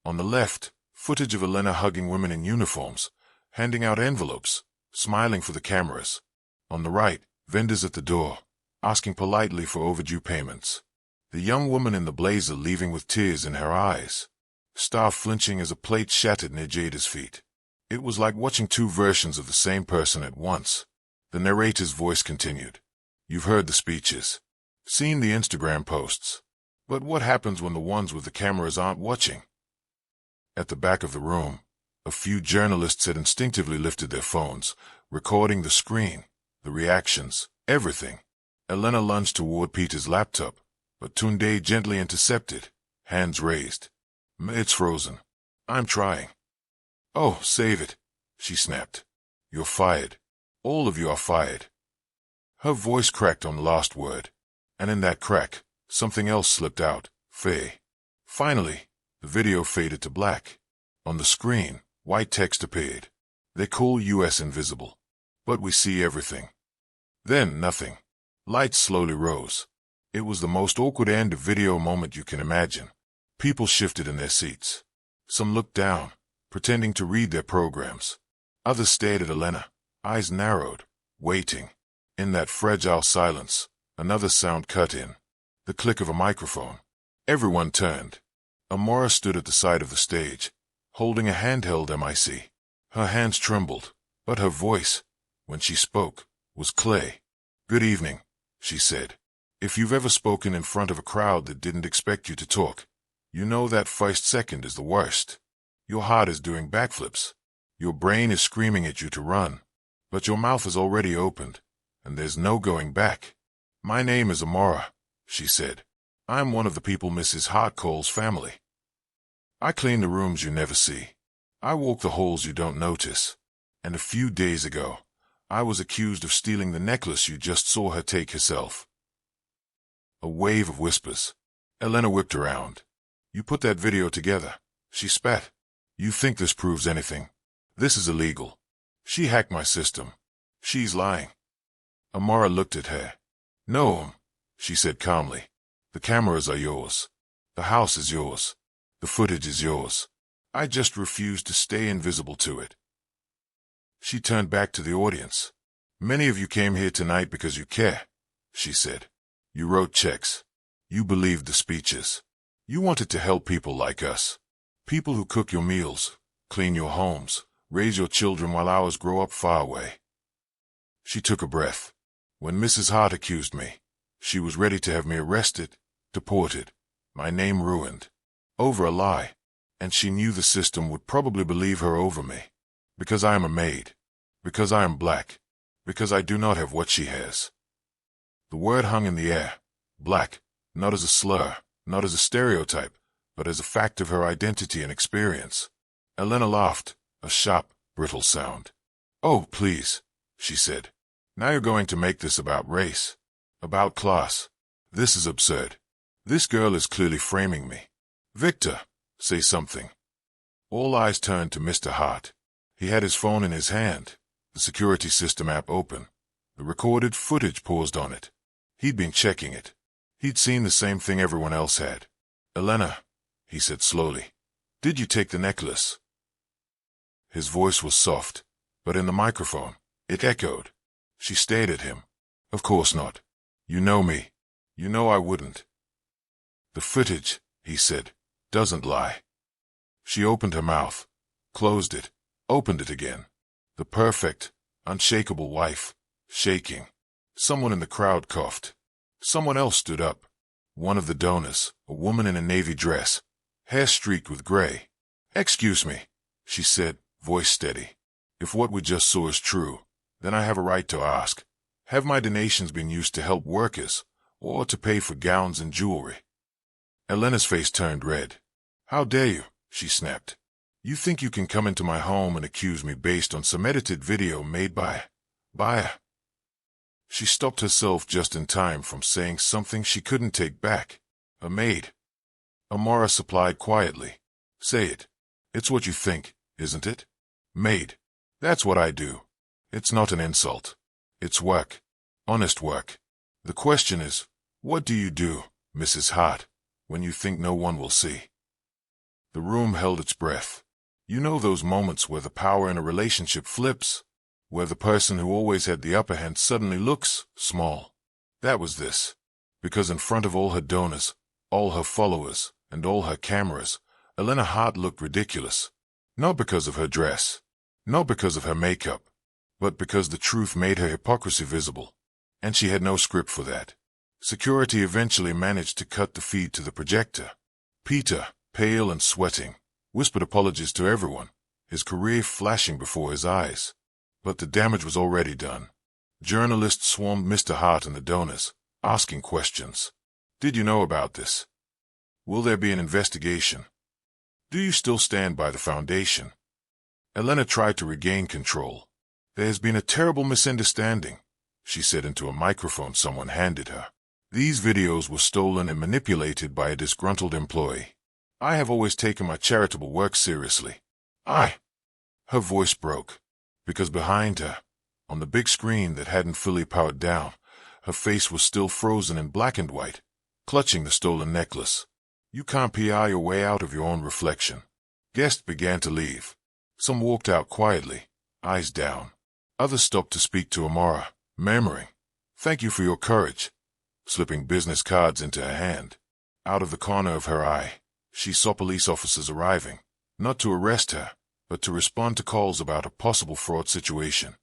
On the left, footage of Elena hugging women in uniforms, handing out envelopes, smiling for the cameras. On the right, vendors at the door, asking politely for overdue payments. The young woman in the blazer leaving with tears in her eyes. Staff flinching as a plate shattered near Jada's feet. It was like watching two versions of the same person at once. The narrator's voice continued. "You've heard the speeches, seen the Instagram posts. But what happens when the ones with the cameras aren't watching?" At the back of the room, a few journalists had instinctively lifted their phones, recording the screen, the reactions, everything. Elena lunged toward Peter's laptop, but Tunde gently intercepted, hands raised. "It's frozen. I'm trying." "Oh, save it," she snapped. "You're fired. All of you are fired." Her voice cracked on the last word, and in that crack, something else slipped out. "Faye." Finally, the video faded to black. On the screen, white text appeared. "They call US invisible, but we see everything." Then nothing. Lights slowly rose. It was the most awkward end-of-video moment you can imagine. People shifted in their seats. Some looked down, pretending to read their programs. Others stared at Elena, eyes narrowed, waiting. In that fragile silence, another sound cut in. The click of a microphone. Everyone turned. Amara stood at the side of the stage, holding a handheld mic. Her hands trembled, but her voice, when she spoke, was clear. "Good evening," she said. "If you've ever spoken in front of a crowd that didn't expect you to talk, you know that first second is the worst. Your heart is doing backflips. Your brain is screaming at you to run, but your mouth is already opened, and there's no going back. My name is Amara," she said. "I'm one of the people Mrs. Hart calls family. I clean the rooms you never see. I walk the halls you don't notice. And a few days ago, I was accused of stealing the necklace you just saw her take herself." A wave of whispers. Elena whipped around. "You put that video together," she spat. "You think this proves anything? This is illegal. She hacked my system. She's lying." Amara looked at her. "No," she said calmly. "The cameras are yours. The house is yours. The footage is yours. I just refuse to stay invisible to it." She turned back to the audience. "Many of you came here tonight because you care," she said. "You wrote checks. You believed the speeches. You wanted to help people like us. People who cook your meals, clean your homes, raise your children while ours grow up far away." She took a breath. "When Mrs. Hart accused me, she was ready to have me arrested, deported, My name ruined. Over a lie. And she knew the system would probably believe her over me. Because I am a maid. Because I am black. Because I do not have what she has. The word hung in the air. Black. Not as a slur, not as a stereotype, but as a fact of her identity and experience. Elena laughed, a sharp, brittle sound. Oh, please, she said. Now you're going to make this about race. About class. This is absurd. This girl is clearly framing me. Victor, say something. All eyes turned to Mr. Hart. He had his phone in his hand, the security system app open. The recorded footage paused on it. He'd been checking it. He'd seen the same thing everyone else had. Elena, he said slowly, did you take the necklace? His voice was soft, but in the microphone, it echoed. She stared at him. Of course not. You know me. You know I wouldn't. The footage, he said, doesn't lie. She opened her mouth, closed it, opened it again. The perfect, unshakable wife, shaking. Someone in the crowd coughed. Someone else stood up. One of the donors, a woman in a navy dress, hair streaked with gray. Excuse me, she said, voice steady. If what we just saw is true, then I have a right to ask, have my donations been used to help workers, or to pay for gowns and jewelry? Elena's face turned red. How dare you, she snapped. You think you can come into my home and accuse me based on some edited video made by a... She stopped herself just in time from saying something she couldn't take back. A maid. Amara supplied quietly. Say it. It's what you think, isn't it? Maid. That's what I do. It's not an insult. It's work. Honest work. The question is, what do you do, Mrs. Hart, when you think no one will see? The room held its breath. You know those moments where the power in a relationship flips? Where the person who always had the upper hand suddenly looks small. That was this. Because in front of all her donors, all her followers, and all her cameras, Elena Hart looked ridiculous. Not because of her dress, not because of her makeup, but because the truth made her hypocrisy visible. And she had no script for that. Security eventually managed to cut the feed to the projector. Peter, pale and sweating, whispered apologies to everyone, his career flashing before his eyes. But the damage was already done. Journalists swarmed Mr. Hart and the donors, asking questions. Did you know about this? Will there be an investigation? Do you still stand by the foundation? Elena tried to regain control. There has been a terrible misunderstanding, she said into a microphone someone handed her. These videos were stolen and manipulated by a disgruntled employee. I have always taken my charitable work seriously. Her voice broke. Because behind her, on the big screen that hadn't fully powered down, her face was still frozen in black and white, clutching the stolen necklace. You can't PR your way out of your own reflection. Guests began to leave. Some walked out quietly, eyes down. Others stopped to speak to Amara, murmuring, "Thank you for your courage," slipping business cards into her hand. Out of the corner of her eye, she saw police officers arriving, not to arrest her, but to respond to calls about a possible fraud situation.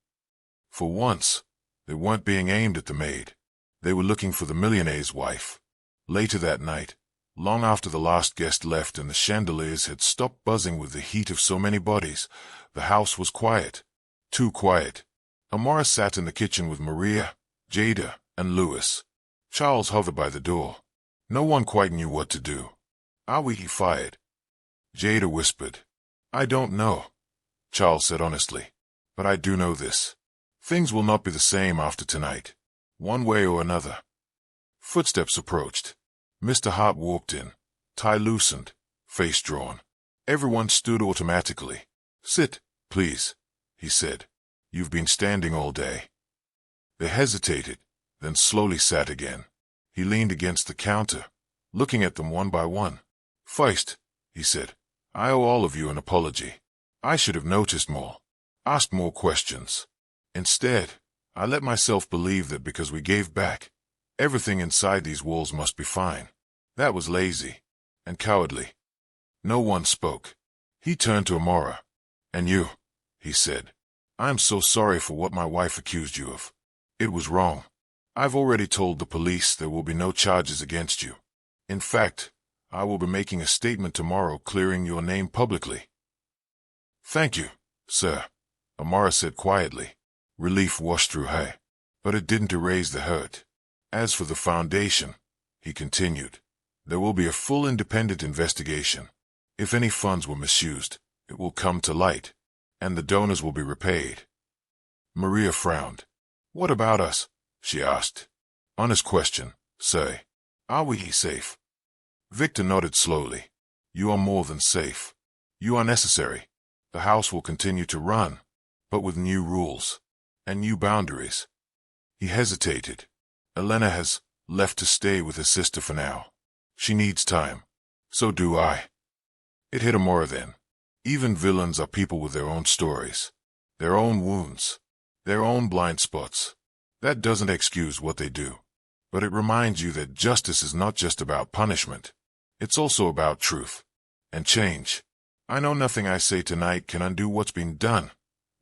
For once, they weren't being aimed at the maid. They were looking for the millionaire's wife. Later that night, long after the last guest left and the chandeliers had stopped buzzing with the heat of so many bodies, the house was quiet. Too quiet. Amara sat in the kitchen with Maria, Jada, and Louis. Charles hovered by the door. No one quite knew what to do. "Are we fired?" Jada whispered. "I don't know," Charles said honestly. "But I do know this. Things will not be the same after tonight. One way or another." Footsteps approached. Mr. Hart walked in, tie loosened, face drawn. Everyone stood automatically. "Sit, please," he said. "You've been standing all day." They hesitated, then slowly sat again. He leaned against the counter, looking at them one by one. "First," he said, "I owe all of you an apology. I should have noticed more, asked more questions. Instead, I let myself believe that because we gave back, everything inside these walls must be fine. That was lazy and cowardly." No one spoke. He turned to Amara. "And you," he said, "I am so sorry for what my wife accused you of. It was wrong. I've already told the police there will be no charges against you. In fact, I will be making a statement tomorrow clearing your name publicly. Thank you, sir, Amara said quietly. Relief washed through her, but it didn't erase the hurt. As for the foundation, he continued, there will be a full independent investigation. If any funds were misused, it will come to light, and the donors will be repaid. Maria frowned. What about us? She asked. Honest question, sir. Are we safe? Victor nodded slowly. You are more than safe. You are necessary. The house will continue to run, but with new rules and new boundaries. He hesitated. Elena has left to stay with her sister for now. She needs time. So do I. It hit Amara then. Even villains are people with their own stories, their own wounds, their own blind spots. That doesn't excuse what they do, but it reminds you that justice is not just about punishment. It's also about truth and change. I know nothing I say tonight can undo what's been done,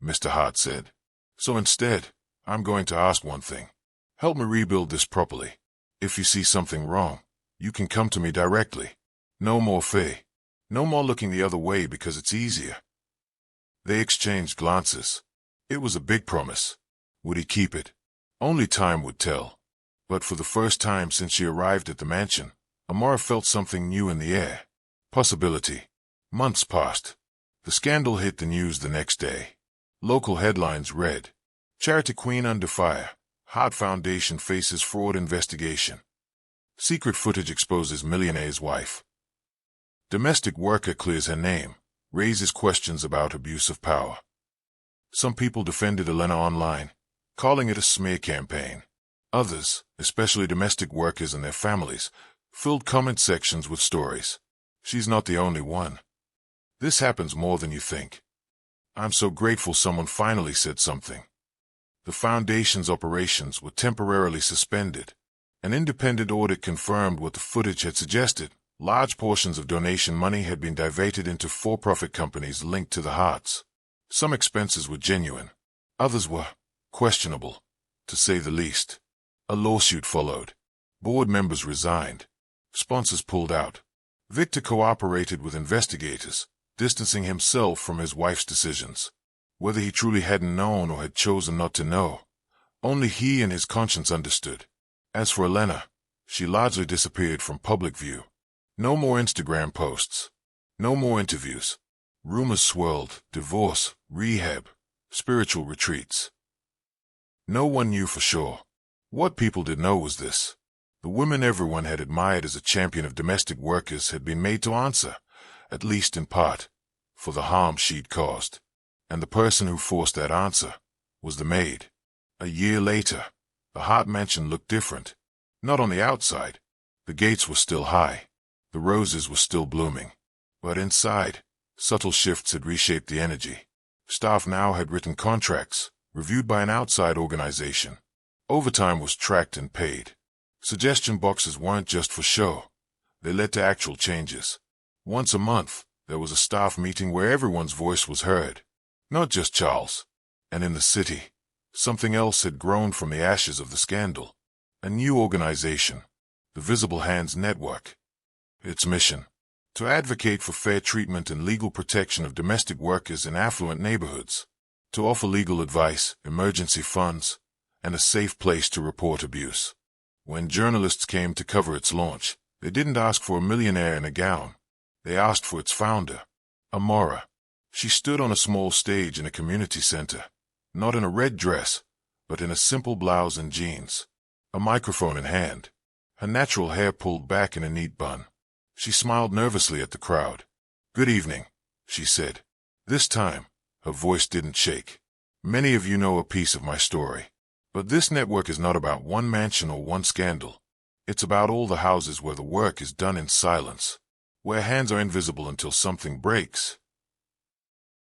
Mr. Hart said. So instead, I'm going to ask one thing. Help me rebuild this properly. If you see something wrong, you can come to me directly. No more fey. No more looking the other way because it's easier. They exchanged glances. It was a big promise. Would he keep it? Only time would tell. But for the first time since she arrived at the mansion, Amara felt something new in the air. Possibility. Months passed. The scandal hit the news the next day. Local headlines read, Charity Queen under fire. Hart Foundation faces fraud investigation. Secret footage exposes Millionaire's wife. Domestic worker clears her name, raises questions about abuse of power. Some people defended Elena online, calling it a smear campaign. Others, especially domestic workers and their families, filled comment sections with stories. She's not the only one. This happens more than you think. I'm so grateful someone finally said something. The foundation's operations were temporarily suspended. An independent audit confirmed what the footage had suggested. Large portions of donation money had been diverted into for-profit companies linked to the Harts. Some expenses were genuine. Others were questionable, to say the least. A lawsuit followed. Board members resigned. Sponsors pulled out. Victor cooperated with investigators, distancing himself from his wife's decisions. Whether he truly hadn't known or had chosen not to know, only he and his conscience understood. As for Elena, she largely disappeared from public view. No more Instagram posts. No more interviews. Rumors swirled, divorce, rehab, spiritual retreats. No one knew for sure. What people did know was this. The women everyone had admired as a champion of domestic workers had been made to answer, at least in part, for the harm she'd caused. And the person who forced that answer was the maid. A year later, the Hart mansion looked different. Not on the outside. The gates were still high. The roses were still blooming. But inside, subtle shifts had reshaped the energy. Staff now had written contracts, reviewed by an outside organization. Overtime was tracked and paid. Suggestion boxes weren't just for show. They led to actual changes. Once a month, there was a staff meeting where everyone's voice was heard. Not just Charles. And in the city, something else had grown from the ashes of the scandal. A new organization, the Visible Hands Network. Its mission, to advocate for fair treatment and legal protection of domestic workers in affluent neighborhoods, to offer legal advice, emergency funds, and a safe place to report abuse. When journalists came to cover its launch, they didn't ask for a millionaire in a gown. They asked for its founder, Amara. She stood on a small stage in a community center, not in a red dress, but in a simple blouse and jeans, a microphone in hand, her natural hair pulled back in a neat bun. She smiled nervously at the crowd. "Good evening," she said. This time, her voice didn't shake. "Many of you know a piece of my story. But this network is not about one mansion or one scandal. It's about all the houses where the work is done in silence, where hands are invisible until something breaks."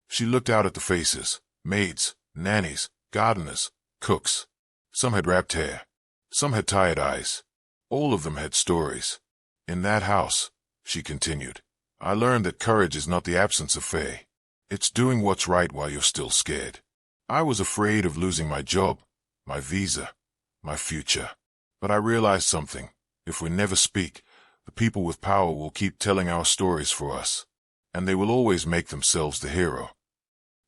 She looked out at the faces, maids, nannies, gardeners, cooks. Some had wrapped hair. Some had tired eyes. All of them had stories. "In that house," she continued, "I learned that courage is not the absence of fear. It's doing what's right while you're still scared. I was afraid of losing my job, my visa, my future. But I realized something. If we never speak, The people with power will keep telling our stories for us, and they will always make themselves the hero.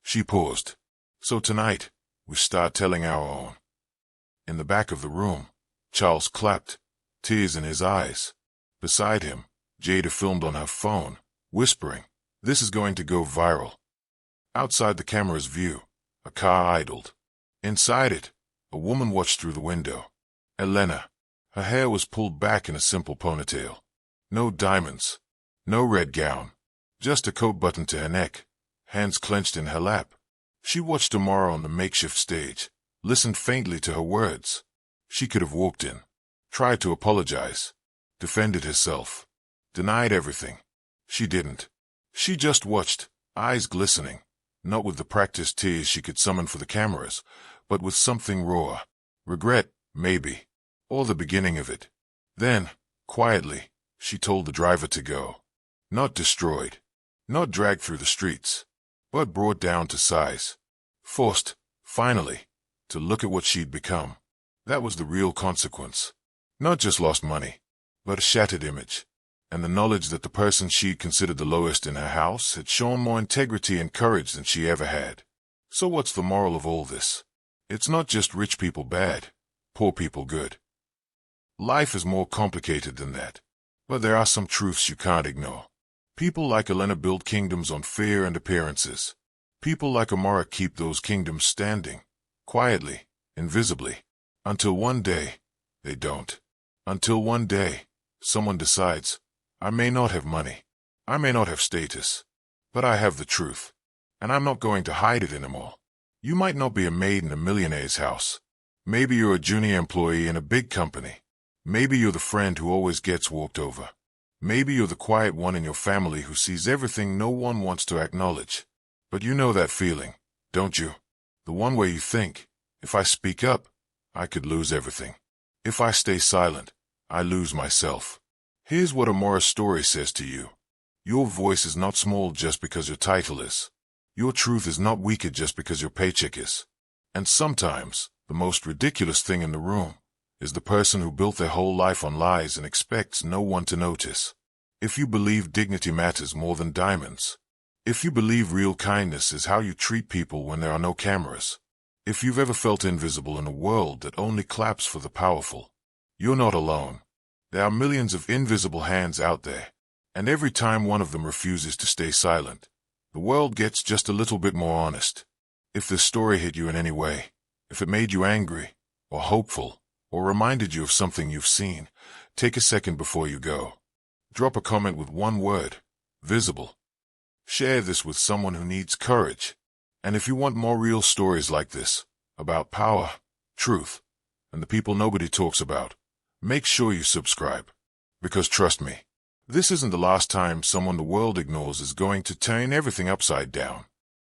She paused. So tonight, we start telling our own. In the back of the room, Charles clapped, tears in his eyes. Beside him, Jada filmed on her phone, whispering, "This is going to go viral." Outside the camera's view, a car idled. Inside it, a woman watched through the window. Elena. Her hair was pulled back in a simple ponytail. No diamonds. No red gown. Just a coat buttoned to her neck, hands clenched in her lap. She watched Amara on the makeshift stage, listened faintly to her words. She could have walked in, tried to apologize, defended herself, denied everything. She didn't. She just watched, eyes glistening, not with the practiced tears she could summon for the cameras, but with something raw. Regret, maybe, or the beginning of it. Then, quietly, she told the driver to go. Not destroyed, not dragged through the streets, but brought down to size. Forced, finally, to look at what she'd become. That was the real consequence. Not just lost money, but a shattered image, and the knowledge that the person she'd considered the lowest in her house had shown more integrity and courage than she ever had. So what's the moral of all this? It's not just rich people bad, poor people good. Life is more complicated than that, but there are some truths you can't ignore. People like Elena build kingdoms on fear and appearances. People like Amara keep those kingdoms standing, quietly, invisibly, until one day, they don't. Until one day, someone decides, I may not have money, I may not have status, but I have the truth, and I'm not going to hide it anymore. You might not be a maid in a millionaire's house. Maybe you're a junior employee in a big company. Maybe you're the friend who always gets walked over. Maybe you're the quiet one in your family who sees everything no one wants to acknowledge. But you know that feeling, don't you? The one where you think, if I speak up, I could lose everything. If I stay silent, I lose myself. Here's what Amara's story says to you. Your voice is not small just because your title is. Your truth is not weaker just because your paycheck is. And sometimes, the most ridiculous thing in the room is the person who built their whole life on lies and expects no one to notice. If you believe dignity matters more than diamonds, if you believe real kindness is how you treat people when there are no cameras, if you've ever felt invisible in a world that only claps for the powerful, you're not alone. There are millions of invisible hands out there, and every time one of them refuses to stay silent, the world gets just a little bit more honest. If this story hit you in any way, if it made you angry, or hopeful, or reminded you of something you've seen, take a second before you go. Drop a comment with one word, visible. Share this with someone who needs courage. And if you want more real stories like this, about power, truth, and the people nobody talks about, make sure you subscribe. Because trust me, this isn't the last time someone the world ignores is going to turn everything upside down.